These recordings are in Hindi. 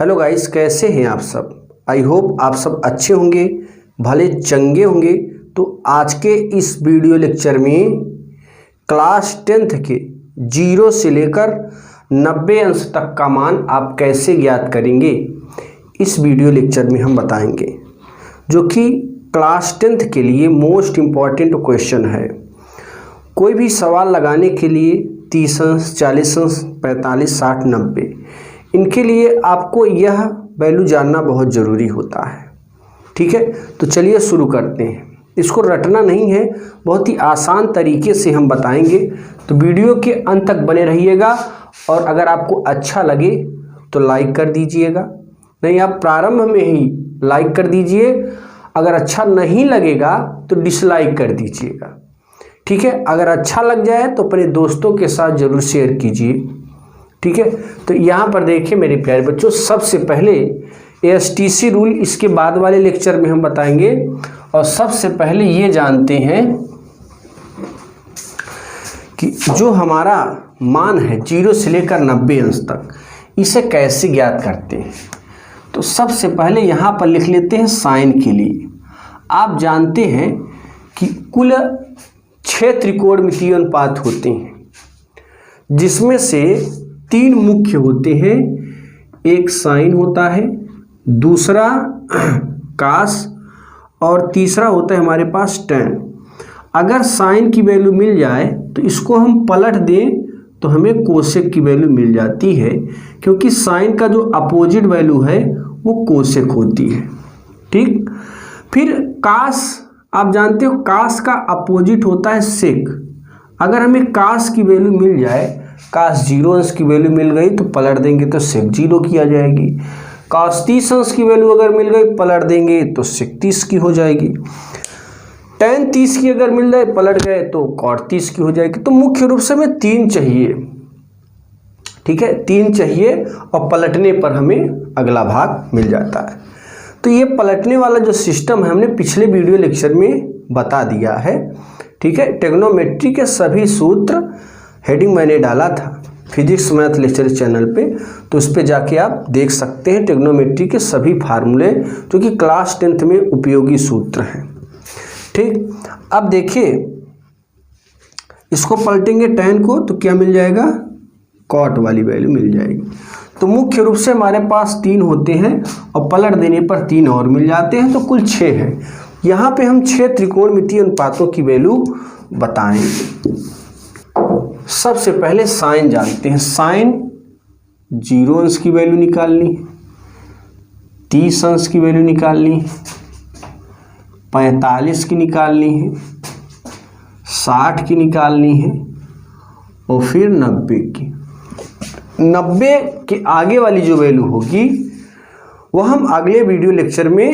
हेलो गाइस, कैसे हैं आप सब। आई होप आप सब अच्छे होंगे, भले चंगे होंगे। तो आज के इस वीडियो लेक्चर में क्लास 10th के 0 से लेकर 90 अंश तक का मान आप कैसे ज्ञात करेंगे, इस वीडियो लेक्चर में हम बताएंगे, जो कि क्लास 10th के लिए मोस्ट इम्पॉर्टेंट क्वेश्चन है। कोई भी सवाल लगाने के लिए 30 अंश, 40 अंश, 45, 60, 90, इनके लिए आपको यह वैल्यू जानना बहुत ज़रूरी होता है। ठीक है, तो चलिए शुरू करते हैं। इसको रटना नहीं है, बहुत ही आसान तरीके से हम बताएंगे, तो वीडियो के अंत तक बने रहिएगा। और अगर आपको अच्छा लगे तो लाइक कर दीजिएगा, नहीं आप प्रारंभ में ही लाइक कर दीजिए। अगर अच्छा नहीं लगेगा तो डिसलाइक कर दीजिएगा। ठीक है, अगर अच्छा लग जाए तो अपने दोस्तों के साथ ज़रूर शेयर कीजिए। ठीक है, तो यहाँ पर देखिए मेरे प्यारे बच्चों, सबसे पहले एसटीसी रूल इसके बाद वाले लेक्चर में हम बताएंगे। और सबसे पहले ये जानते हैं कि जो हमारा मान है 0 से लेकर 90 अंश तक, इसे कैसे ज्ञात करते हैं। तो सबसे पहले यहाँ पर लिख लेते हैं साइन के लिए। आप जानते हैं कि कुल 6 त्रिकोणमितीय अनुपात होते हैं, जिसमें से 3 मुख्य होते हैं। एक साइन होता है, दूसरा कास, और तीसरा होता है हमारे पास tan। अगर साइन की वैल्यू मिल जाए तो इसको हम पलट दें तो हमें कोसेक की वैल्यू मिल जाती है, क्योंकि साइन का जो अपोजिट वैल्यू है वो कोसेक होती है। ठीक, फिर कास, आप जानते हो कास का अपोजिट होता है सेक। अगर हमें कास की वैल्यू मिल जाए, कास 0 अंश की वैल्यू मिल गई तो पलट देंगे तो सेक 0 की आ जाएगी। कास 30 अंश की वैल्यू अगर मिल गई, पलट देंगे तो सेक 30 की हो जाएगी। tan 30 की अगर मिल जाए, पलट गए तो cot 30 की हो जाएगी। तो मुख्य रूप से हमें 3 चाहिए। ठीक है, 3 चाहिए और पलटने पर हमें अगला भाग मिल जाता है। तो ये पलटने वाला जो सिस्टम है हमने पिछले वीडियो लेक्चर में बता दिया है। ठीक है, ट्रिग्नोमेट्री के सभी सूत्र हेडिंग मैंने डाला था फिजिक्स मैथ लेक्चर चैनल पे, तो उस पे जाके आप देख सकते हैं ट्रिग्नोमेट्री के सभी फार्मूले, जो कि क्लास 10th में उपयोगी सूत्र हैं। ठीक, अब देखिए इसको पलटेंगे tan को तो क्या मिल जाएगा, cot वाली वैल्यू मिल जाएगी। तो मुख्य रूप से हमारे पास 3 होते हैं और पलट देने पर 3 और मिल जाते हैं, तो कुल 6 हैं। यहाँ पे हम 6 त्रिकोणमितीय अनुपातों की वैल्यू बताएंगे। सबसे पहले साइन जानते हैं। साइन 0 अंश की वैल्यू निकालनी, 30 अंश की वैल्यू निकालनी, 45 की निकालनी है, 60 की निकालनी है और फिर 90 की। 90 के आगे वाली जो वैल्यू होगी वो हम अगले वीडियो लेक्चर में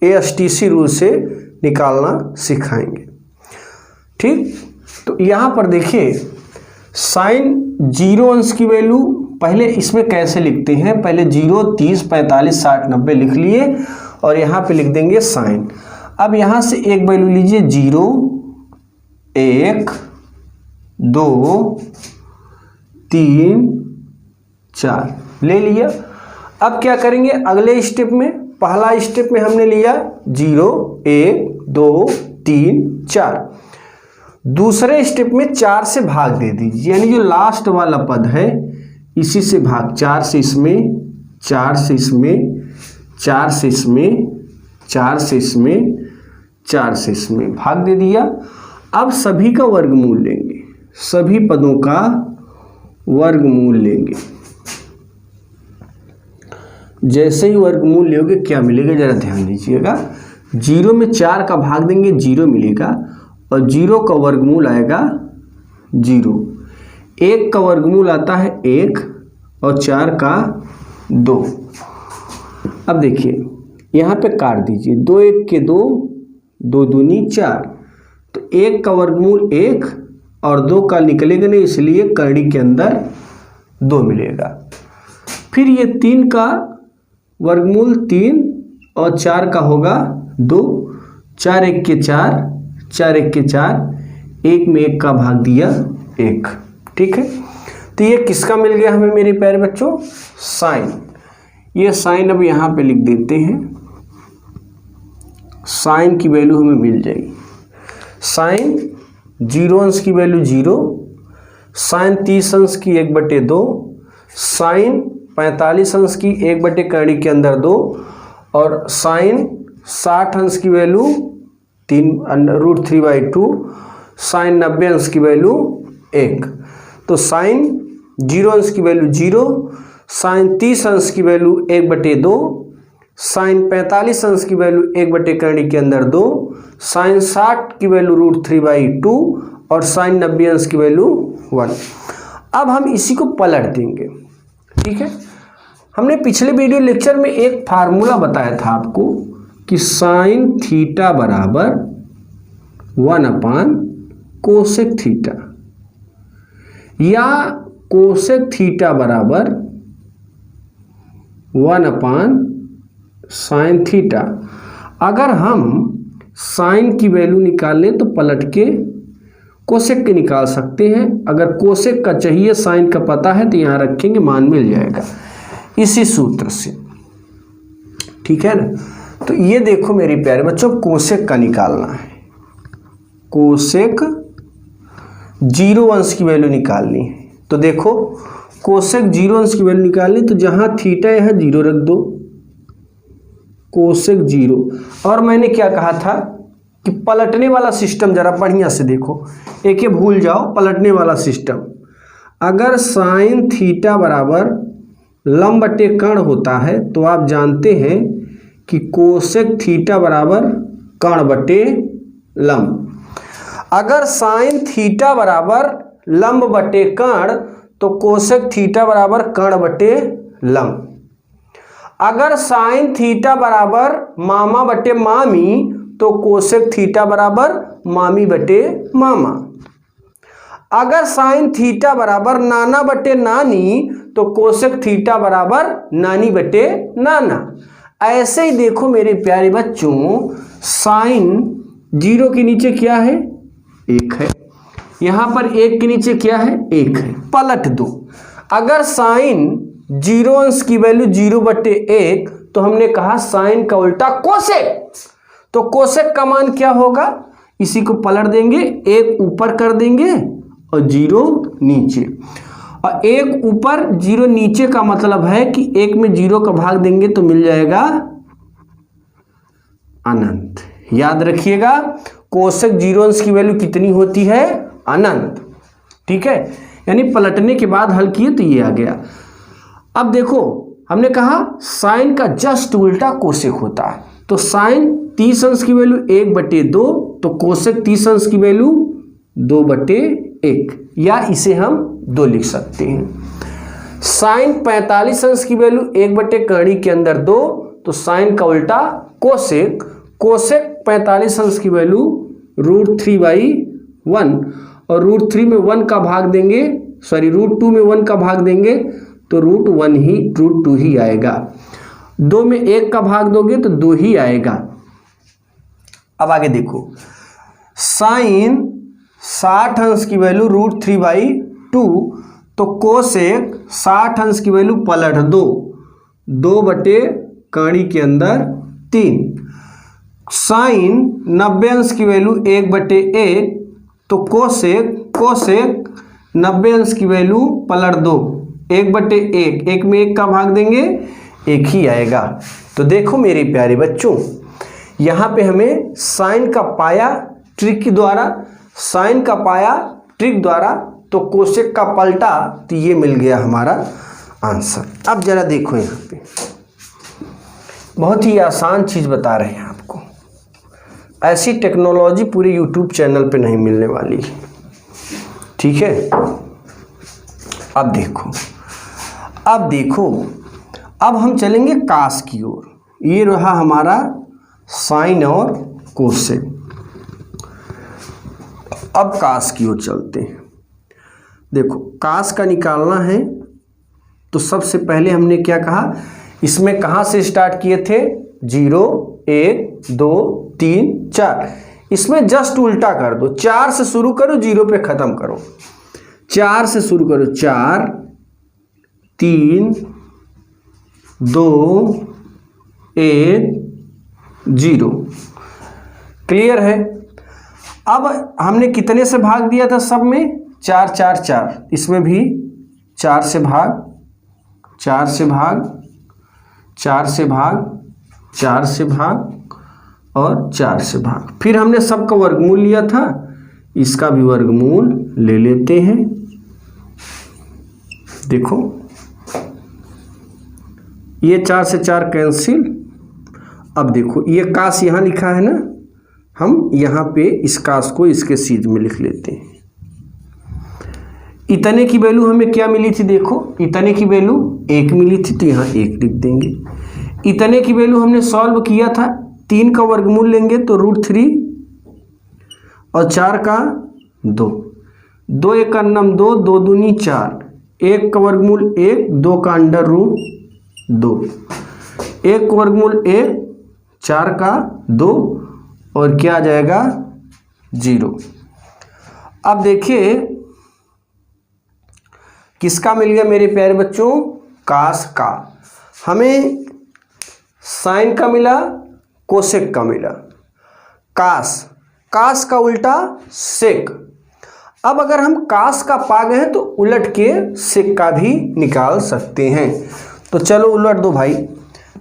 एसटीसी रूल से निकालना सिखाएंगे। ठीक, तो यहाँ पर देखिए साइन 0 अंश की वैल्यू पहले इसमें कैसे लिखते हैं, पहले 0, 30, 45, 60, 90 लिख लिए और यहाँ पे लिख देंगे साइन। अब यहाँ से एक वैल्यू लीजिए, 0, 1, 2, 3, 4 ले लिया। अब क्या करेंगे अगले स्टेप में, पहला स्टेप में हमने लिया 0, 1, 2, 3, 4। दूसरे स्टेप में 4 से भाग दे दीजिए, यानी जो लास्ट वाला पद है इसी से भाग, 4 से इसमें, 4 से इसमें, 4 से इसमें, 4 से इसमें, 4 से इसमें भाग दे दिया। अब सभी का वर्गमूल लेंगे, सभी पदों का वर्गमूल लेंगे। जैसे ही वर्गमूल लोगे क्या मिलेगा जरा ध्यान दीजिएगा। 0 में 4 का भाग देंगे 0 मिलेगा, और 0 का वर्गमूल आएगा 0। 1 का वर्गमूल आता है 1 और 4 का 2। अब देखिए यहाँ पे काट दीजिए, 2 1 के 2, 2 दूनी 4। तो 1 का वर्गमूल 1 और 2 का निकलेगा नहीं, इसलिए करड़ी के अंदर 2 मिलेगा। फिर ये 3 का वर्गमूल 3 और 4 का होगा 2। 4 1 के 4, 4 1 के 4, 1 में 1 का भाग दिया 1। ठीक है, तो ये किसका मिल गया हमें मेरे प्यारे बच्चों, साइन। ये साइन अब यहाँ पे लिख देते हैं, साइन की वैल्यू हमें मिल जाएगी। साइन 0 अंश की वैल्यू 0, साइन 30 अंश की 1/2, साइन 45 अंश की 1/कर्ण के अंदर 2, और साइन 60 अंश की वैल्यू 3√3/2, साइन 90 अंश की वैल्यू 1। तो साइन 0 अंश की वैल्यू 0, साइन 30 अंश की वैल्यू 1/2, साइन 45 अंश की वैल्यू 1/कर्ण के अंदर 2, साइन 60 की वैल्यू √3/2 और साइन 90 अंश की वैल्यू 1। अब हम इसी को पलट देंगे, ठीक है। हमने पिछले वीडियो लेक्चर में एक फार्मूला बताया था आपको कि साइन थीटा बराबर 1/कोसेक थीटा या कोसेक थीटा बराबर 1/साइन थीटा। अगर हम साइन की वैल्यू निकाल लें तो पलट के कोसेक के निकाल सकते हैं। अगर कोसेक का चाहिए, साइन का पता है तो यहाँ रखेंगे, मान मिल जाएगा इसी सूत्र से, ठीक है ना। तो ये देखो मेरे प्यारे बच्चों, कोसेक का निकालना है। कोसेक 0 अंश की वैल्यू निकालनी है। तो देखो कोसेक 0 अंश की वैल्यू निकालनी, तो जहाँ थीटा यहाँ 0 रख दो, कोसेक 0। और मैंने क्या कहा था कि पलटने वाला सिस्टम जरा बढ़िया से देखो, एक ये भूल जाओ, पलटने वाला सिस्टम। अगर साइन थीटा बराबर लंब बटे कर्ण होता है तो आप जानते हैं कि कोसेक थीटा बराबर कर्ण बटे लंब। अगर साइन थीटा बराबर लंब बटे कर्ण तो कोसेक थीटा बराबर कर्ण बटे लंब। अगर साइन थीटा बराबर मामा बटे मामी तो कोसेक थीटा बराबर मामी बटे मामा। अगर साइन थीटा बराबर नाना बटे नानी तो कोसेक थीटा बराबर नानी बटे नाना। ऐसे ही देखो मेरे प्यारे बच्चों, साइन 0 के नीचे क्या है, 1 है। यहाँ पर 1 के नीचे क्या है, 1 है। पलट दो। अगर साइन 0 अंश की वैल्यू 0/1 तो हमने कहा साइन का उल्टा कोसेक। तो कोसेक का मान क्या होगा, इसी को पलट देंगे, 1 ऊपर कर देंगे और 0 नीचे। और 1 ऊपर 0 नीचे का मतलब है कि 1 में 0 का भाग देंगे तो मिल जाएगा अनंत। याद रखिएगा, कोसेक 0 अंश की वैल्यू कितनी होती है, अनंत, ठीक है। यानी पलटने के बाद हल किए तो ये आ गया। अब देखो हमने कहा साइन का जस्ट उल्टा कोसेक होता है। तो साइन 30 अंश की वैल्यू 1/2, तो कोसेक 30 अंश की वैल्यू 2/1, या इसे हम 2 लिख सकते हैं। साइन 45 अंश की वैल्यू 1/कर्ण के अंदर 2, तो साइन का उल्टा कोसेक। कोसेक 45 अंश की वैल्यू √3/1, और √3 में 1 का भाग देंगे, सॉरी √2 में 1 का भाग देंगे तो √2 ही आएगा। 2 में 1 का भाग दोगे तो 2 ही आएगा। अब आगे देखो, साइन 60 अंश की वैल्यू √3/2, तो कोसेक 60 अंश की वैल्यू पलट दो, 2/कर्ण के अंदर 3। साइन 90 अंश की वैल्यू 1/1, तो कोसेक 90 अंश की वैल्यू पलट दो, 1/1, 1 में 1 का भाग देंगे, 1 ही आएगा। तो देखो मेरे प्यारे बच्चों, यहाँ पे हमें साइन का पाया ट्रिक द्वारा, साइन का पाया ट्रिक द्वारा, तो कोसेक का पलटा, तो ये मिल गया हमारा आंसर। अब जरा देखो, यहाँ पे बहुत ही आसान चीज़ बता रहे हैं आपको। ऐसी टेक्नोलॉजी पूरे यूट्यूब चैनल पे नहीं मिलने वाली, ठीक है। अब देखो, अब हम चलेंगे कास की ओर। ये रहा हमारा साइन और कोसेक। अब कास की ओर चलते हैं। देखो कास का निकालना है तो सबसे पहले हमने क्या कहा, इसमें कहाँ से स्टार्ट किए थे, 0 1 2 3 4। इसमें जस्ट उल्टा कर दो, 4 से शुरू करो, 0 पे ख़त्म करो। 4 से शुरू करो, 4 3 2 1 0। क्लियर है। अब हमने कितने से भाग दिया था सब में? 4 4 4। इसमें भी 4 से भाग, 4 से भाग, 4 से भाग, 4 से भाग और 4 से भाग। फिर हमने सबका वर्गमूल लिया था, इसका भी वर्गमूल ले लेते हैं। देखो ये 4 से 4 कैंसिल। अब देखो ये कास यहाँ लिखा है ना, हम यहाँ पे इस कास को इसके सीध में लिख लेते हैं। इतने की वैल्यू हमें क्या मिली थी? देखो इतने की वैल्यू 1 मिली थी, तो यहाँ 1 लिख देंगे। इतने की वैल्यू हमने सॉल्व किया था, 3 का वर्गमूल लेंगे तो √3 और 4 का 2, 2 1 का 9 2, 2 दूनी 4, 1 का वर्गमूल 1, 2 का √2, 1 का वर्गमूल 1, 4 का 2 और क्या आ जाएगा? 0। अब देखिए किसका मिल गया मेरे प्यारे बच्चों? कास का। हमें साइन का मिला, कोसेक का मिला। कास, कास का उल्टा सेक। अब अगर हम कास का पा गए हैं तो उलट के सेक का भी निकाल सकते हैं। तो चलो उलट दो भाई,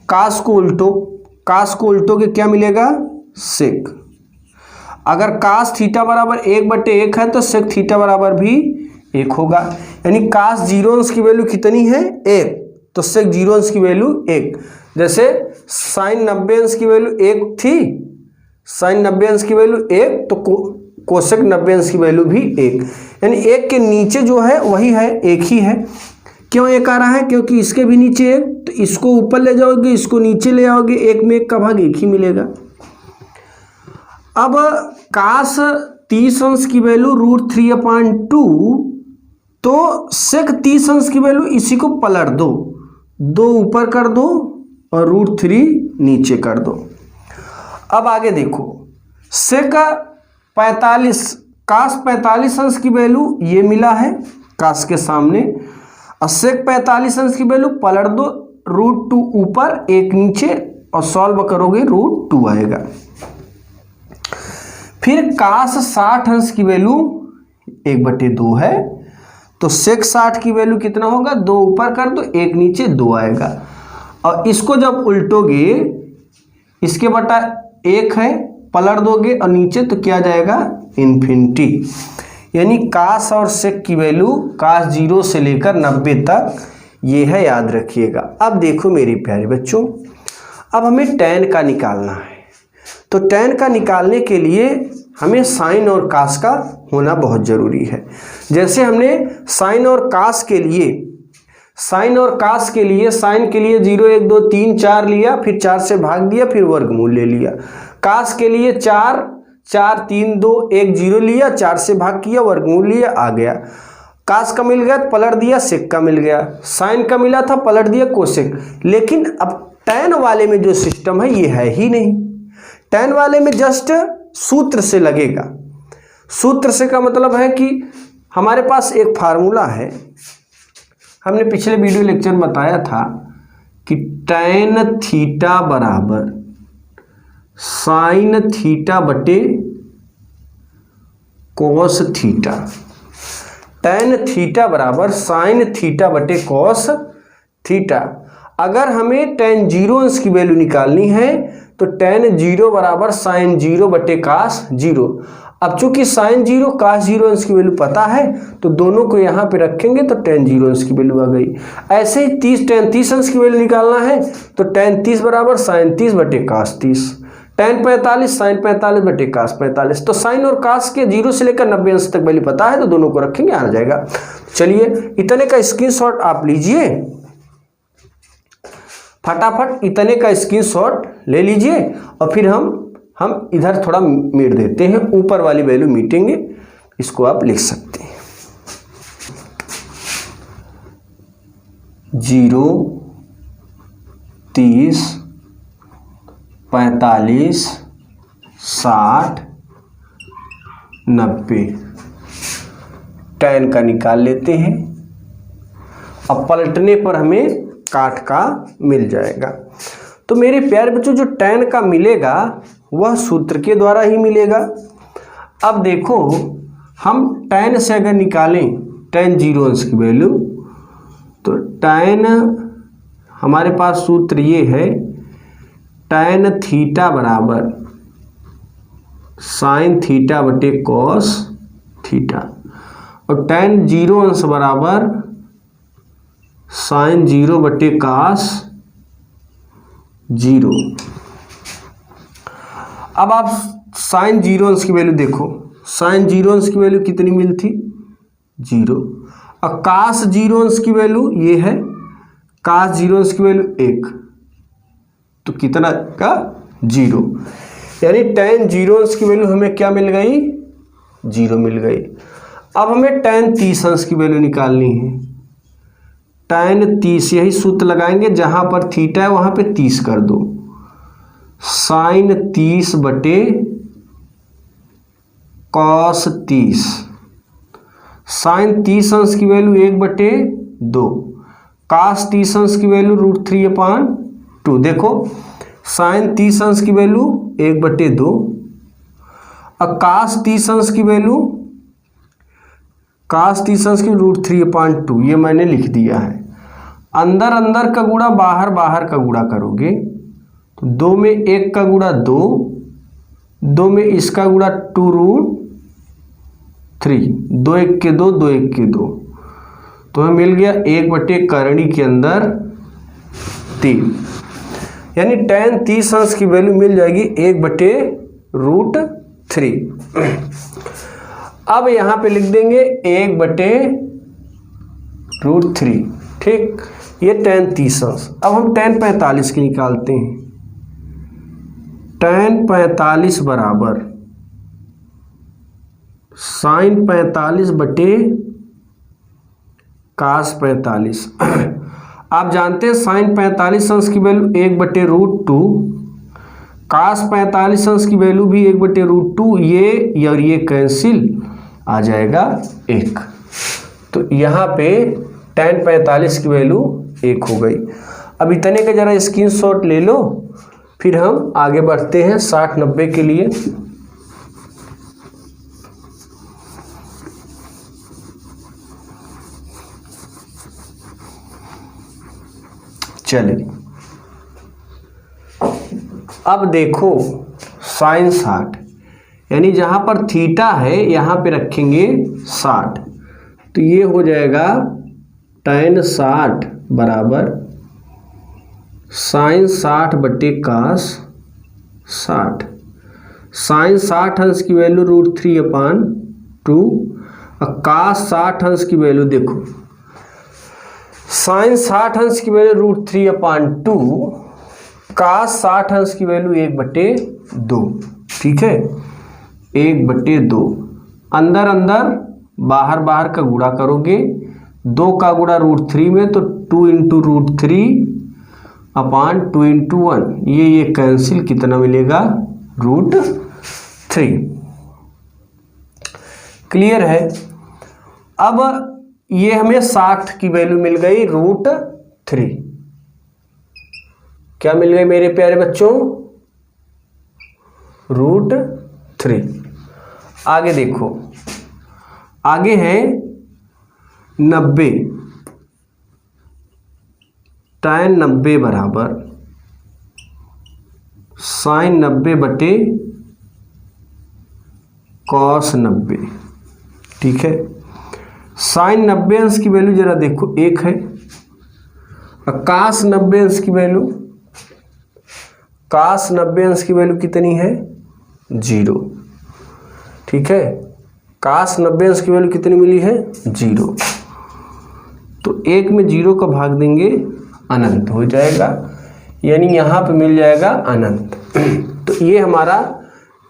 कास को उल्टो, कास को उल्टोगे क्या मिलेगा? सेक। अगर कास थीटा बराबर 1/1 है तो सेक थीटा बराबर भी 1 होगा। यानी कास 0 अंश की वैल्यू कितनी है? 1, तो सेक 0 अंश की वैल्यू 1। जैसे साइन 90 अंश की वैल्यू 1 थी, साइन 90 अंश की वैल्यू 1, तो कोसेक 90 अंश की वैल्यू भी 1। यानी 1 के नीचे जो है वही है, 1 ही है। क्यों 1 आ रहा है? क्योंकि इसके भी नीचे 1, तो इसको ऊपर ले जाओगे, इसको नीचे ले आओगे, 1 में 1 का भाग 1 ही मिलेगा। अब कास 30 अंश की वैल्यू √3/2, तो सेक 30 अंश की वैल्यू इसी को पलट दो, 2 ऊपर कर दो और √3 नीचे कर दो। अब आगे देखो, सेक 45, कास 45 अंश की वैल्यू ये मिला है कास के सामने, और सेक 45 अंश की वैल्यू पलट दो, √2 ऊपर 1 नीचे और सॉल्व करोगे √2 आएगा। फिर कास 60 अंश की वैल्यू 1/2 है, तो सेक 60 की वैल्यू कितना होगा? 2 ऊपर कर दो, 1 नीचे, 2 आएगा। और इसको जब उल्टोगे, इसके बटा 1 है, पलट दोगे और नीचे तो क्या जाएगा? इन्फिनिटी। यानी कास और सेक की वैल्यू कास 0 से लेकर 90 तक ये है, याद रखिएगा। अब देखो मेरे प्यारे बच्चों, अब हमें tan का निकालना है। तो tan का निकालने के लिए हमें साइन और कास का होना बहुत ज़रूरी है। जैसे हमने साइन और कास के लिए, साइन के लिए 0 1 2 3 4 लिया, फिर 4 से भाग दिया, फिर वर्गमूल ले लिया। कास के लिए 4 4 3 2 1 0 लिया, 4 से भाग किया, वर्गमूल लिया, आ गया। कास का मिल गया, पलट दिया, सेक का मिल गया। साइन का मिला था, पलट दिया, कोसेक। लेकिन अब tan वाले में जो सिस्टम है ये है ही नहीं। tan वाले में जस्ट सूत्र से लगेगा। सूत्र से का मतलब है कि हमारे पास एक फार्मूला है, हमने पिछले वीडियो लेक्चर में बताया था कि tan थीटा बराबर साइन थीटा बटे कोस थीटा। tan थीटा बराबर साइन थीटा बटे कोस थीटा। अगर हमें tan 0 अंश की वैल्यू निकालनी है तो tan 0 बराबर साइन 0 बटे कास 0। अब चूंकि साइन 0 कास 0 अंश की वैल्यू पता है तो दोनों को यहाँ पे रखेंगे तो tan 0 अंश की वैल्यू आ गई। ऐसे ही tan 30 अंश की वैल्यू निकालना है तो tan 30 बराबर साइन 30 बटे कास 30। tan 45 साइन 45 बटे कास 45। तो साइन और कास के 0 से लेकर 90 अंश तक वैल्यू पता है तो दोनों को रखेंगे, आ जाएगा। चलिए इतने का स्क्रीनशॉट आप लीजिए, फटाफट इतने का स्क्रीनशॉट ले लीजिए और फिर हम इधर थोड़ा मिट देते हैं, ऊपर वाली वैल्यू मिटेंगे, इसको आप लिख सकते हैं। 0 30 45 60 90 tan का निकाल लेते हैं। अब पलटने पर हमें काट का मिल जाएगा। तो मेरे प्यारे बच्चों जो tan का मिलेगा वह सूत्र के द्वारा ही मिलेगा। अब देखो हम tan से अगर निकालें tan 0 अंश की वैल्यू, तो tan हमारे पास सूत्र ये है tan थीटा बराबर साइन थीटा बटे कॉस थीटा, और tan 0 अंश बराबर साइन 0 बटे कास 0। अब आप साइन 0 अंश की वैल्यू देखो, साइन 0 अंश की वैल्यू कितनी मिली थी 0, और कास 0 अंश की वैल्यू ये है, कास 0 अंश की वैल्यू 1, तो कितना का 0, यानी tan 0 अंश की वैल्यू हमें क्या मिल गई 0 मिल गई। अब हमें tan 30 अंश की वैल्यू निकालनी है। tan 30 यही सूत्र लगाएंगे, जहां पर थीटा है वहां पे 30 कर दो, साइन 30 बटे कॉस 30, साइन 30 अंश की वैल्यू 1/2, कास 30 अंश की वैल्यू √3/2। देखो साइन 30 अंश की वैल्यू 1/2 और कास 30 अंश की वैल्यू √3/2, ये मैंने लिख दिया है। अंदर अंदर का गुणा बाहर बाहर का गुणा करोगे तो 2 में 1 का गुणा 2, 2 में इसका गुणा 2√3, 2 1 के 2, 2 1 के 2, तो हमें मिल गया 1/करणी के अंदर 3, यानी tan 30 अंश की वैल्यू मिल जाएगी 1/√3। अब यहाँ पे लिख देंगे 1/√3, ठीक, ये tan 30 अंश। अब हम tan 45 की निकालते हैं। tan 45 बराबर साइन 45 बटे कास 45। आप जानते हैं साइन 45 अंश की वैल्यू 1/√2, कास 45 अंश की वैल्यू भी 1/√2, ये और ये कैंसिल आ जाएगा 1, तो यहाँ पे tan 45 की वैल्यू 1 हो गई। अब इतने का जरा स्क्रीनशॉट ले लो, फिर हम आगे बढ़ते हैं 60-90 के लिए। चलिए अब देखो साइन 60, यानी जहां पर थीटा है यहां पे रखेंगे 60, तो ये हो जाएगा tan 60 बराबर साइन 60 बटे कास 60, साइन 60 अंश की वैल्यू √3/2 और कास 60 अंश की वैल्यू देखो, साइन 60 अंश की वैल्यू √3/2, कास 60 अंश की वैल्यू 1/2, ठीक है 1/2, अंदर अंदर बाहर बाहर का गुणा करोगे, 2 का गुणा √3 में तो 2 × √3/2 × 1, ये कैंसिल, कितना मिलेगा √3। क्लियर है। अब ये हमें 60 की वैल्यू मिल गई √3, क्या मिल गई मेरे प्यारे बच्चों √3। आगे देखो, आगे है 90, tan 90 बराबर साइन 90 बटे कॉस 90, ठीक है। साइन 90 अंश की वैल्यू जरा देखो 1 है, और कास 90 अंश की वैल्यू, कास 90 अंश की वैल्यू कितनी है 0, ठीक है, कास 90 अंश की वैल्यू कितनी मिली है 0, तो 1 में 0 का भाग देंगे अनंत हो जाएगा, यानी यहाँ पे मिल जाएगा अनंत। तो ये हमारा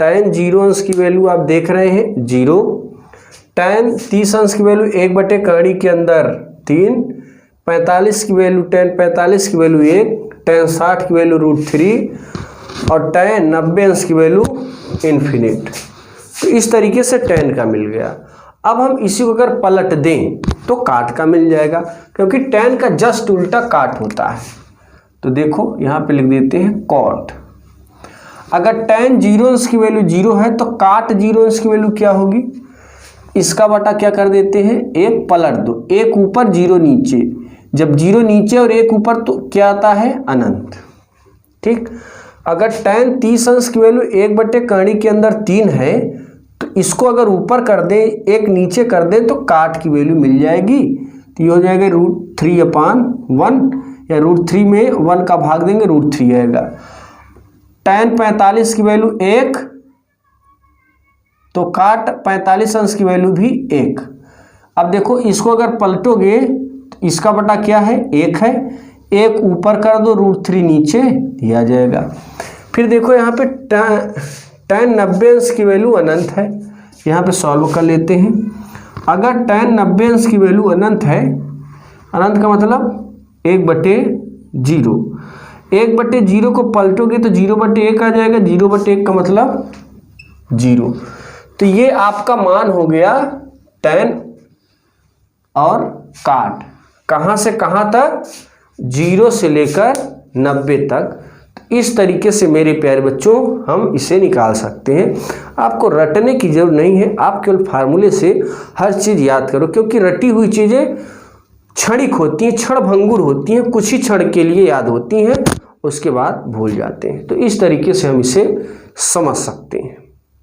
tan 0 अंश की वैल्यू आप देख रहे हैं 0, tan 30 अंश की वैल्यू 1/करणी के अंदर 3, 45 की वैल्यू tan 45 की वैल्यू 1, tan 60 की वैल्यू √3 और tan 90 अंश की वैल्यू इन्फिनिट। तो इस तरीके से tan का मिल गया। अब हम इसी को अगर पलट दें तो काट का मिल जाएगा, क्योंकि tan का जस्ट उल्टा काट होता है। तो देखो यहाँ पे लिख देते हैं कॉट। अगर tan 0 अंश की वैल्यू 0 है तो काट 0 अंश की वैल्यू क्या होगी, इसका बटा क्या कर देते हैं, एक पलट दो, एक ऊपर 0 नीचे। जब 0 नीचे और 1 ऊपर तो क्या आता है, अनंत। ठीक, अगर tan 30 अंश की वैल्यू 1/कर्ण के अंदर 3 है तो इसको अगर ऊपर कर दें, एक नीचे कर दें, तो काट की वैल्यू मिल जाएगी। तो ये हो जाएगा √3/1, या √3 में 1 का भाग देंगे, √3 आएगा। tan 45 की वैल्यू 1, तो काट 45 अंश की वैल्यू भी 1। अब देखो इसको अगर पलटोगे तो इसका बटा क्या है, 1 है, 1 ऊपर कर दो, √3 नीचे, दिया जाएगा। फिर देखो यहाँ पे tan 90 अंश की वैल्यू अनंत है, यहाँ पे सॉल्व कर लेते हैं। अगर tan 90 अंश की वैल्यू अनंत है, अनंत का मतलब 1/0, 1/0 को पलटोगे तो 0/1 आ जाएगा, 0/1 का मतलब 0। तो ये आपका मान हो गया tan और काट, कहाँ से कहाँ तक, 0 से लेकर 90 तक। इस तरीके से मेरे प्यारे बच्चों हम इसे निकाल सकते हैं। आपको रटने की जरूरत नहीं है, आप केवल फार्मूले से हर चीज़ याद करो, क्योंकि रटी हुई चीज़ें क्षणिक होती हैं, क्षणभंगुर होती हैं, कुछ ही क्षण के लिए याद होती हैं, उसके बाद भूल जाते हैं। तो इस तरीके से हम इसे समझ सकते हैं।